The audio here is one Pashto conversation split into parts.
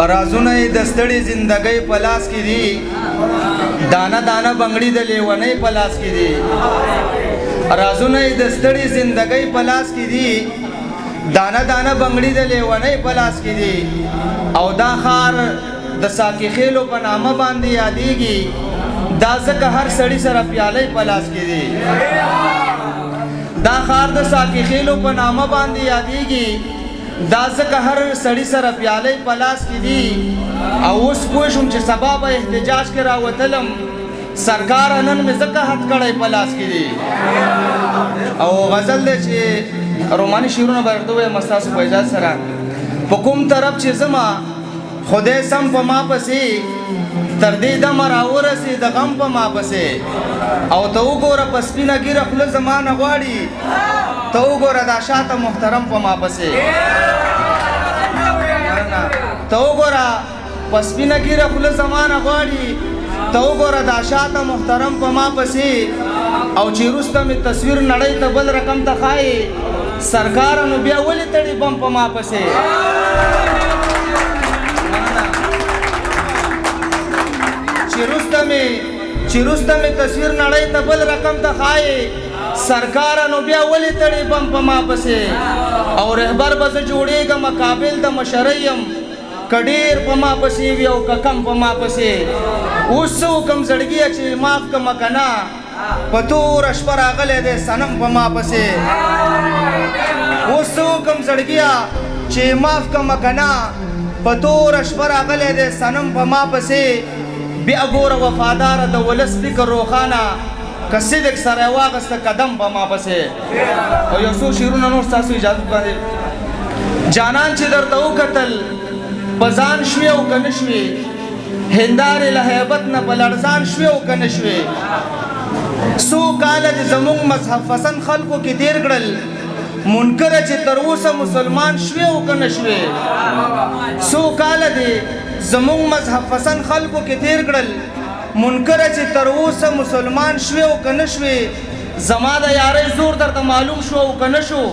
رازونه د ستړي زندګۍ په لاس کې دي، دانه دانه بنګړي د لیونۍ په لاس کې دي. رازونه د ستړي زندګۍ په لاس کې دي، دانه دانه بنګړي د لیونۍ په لاس کې دي. او دا خار د ساقي خېلو په نامه باندې یادېږي، دا ځکه هر سړي سره پیالۍ په لاس کې دي. دا خار د ساقي خېلو په نامه باندې یادېږي، دا ځکه هر سړي سره پیالۍ په لاس کې دي. او اوس پوه شوم چې سبا به احتجاج کې راوتلم، سرکار نن مې ځکه هت کړی په لاس کې دي. او غزل دی چې روماني شعرونه به درته ووایم ستاسو په اجازه سره. په کوم طرف چې ځمه خدای سم په ما پسې، تر دې دمه راورسې د غم په ما پسې. او ته وګوره په سپینه ږیره خوله زما نه غواړي، ته وګوره دا شاته محترم په ما پسې. ته وګوره په سپینه ږیره خوله زما نه غواړي، ته وګوره دا شاته محترم په ما پسې. او چې وروسته مې تصویر نړۍ ته بل رقم ته ښایي، سرکاره نو بیا ولې تړي بم په ما پسې. چې وروسته مې تصویر نړۍ ته بل رقم ته ښایي، سرکاره نو بیا ولې تړي بم په ما پسې. او رهبر به زه جوړېږم قابل د مشرۍ یم، که ډېر په ما پسې وي او که کم په ما پسې. اوس څه وکړم زړګیه چې معاف کړمه که نه، په توره شپه راغلی دی صنم په ما پسې. اوس څه وکړم زړګیه چې معاف کړمه که نه، په توره شپه راغلی دی صنم په ما پسې. بیا ګوره وفاداره د ولس فکر روښانه، که صدق سره یې واخیسته قدم په ما پسې. او یو څو شعرونه نور ستاسو اجازه باندې. جانان چې درته وکتل په ځان شوې او که نه شوې، هندارې له هیبت نه په لړزان شوې او که نه شوې. څو کاله چې زموږ مذهب پسند خلکو کې تېر کړل، منکره چې تر اوسه مسلمان شوې او که نه شوې. څو کاله دې زموږ مذهب پسند خلکو کې تېر کړل، منکره چې تر اوسه مسلمان شوې او که نه شوې. زما د یارۍ زور درته معلوم شو او که نه شو،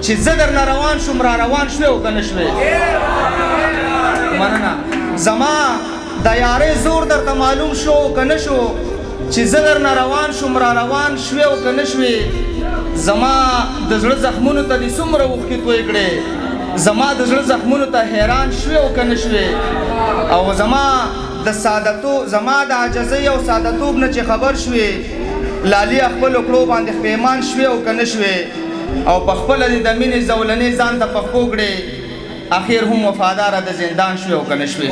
چې زه درنه روان شوم را روان شوې او که نه شوې. مننه. زما د یارۍ زور درته معلوم شو او که نه شو، چې زه درنه روان شوم را روان شوې او که نه شوې. زما د زړه زخمونو ته دې څومره اوښکې توی کړې، زما د زړه زخمونو ته حیران شوې او که نه شوې. او زما د عاجزۍ او ساده‌توب نه چې خبر شوې، لالي خپلو کړو باندې پښیمان شوې او که نه شوې. او په خپله دې د مینې زولنې ځان ته پښکو کړې، اخر هم وفاداره د زندان شوې او که نه شوې.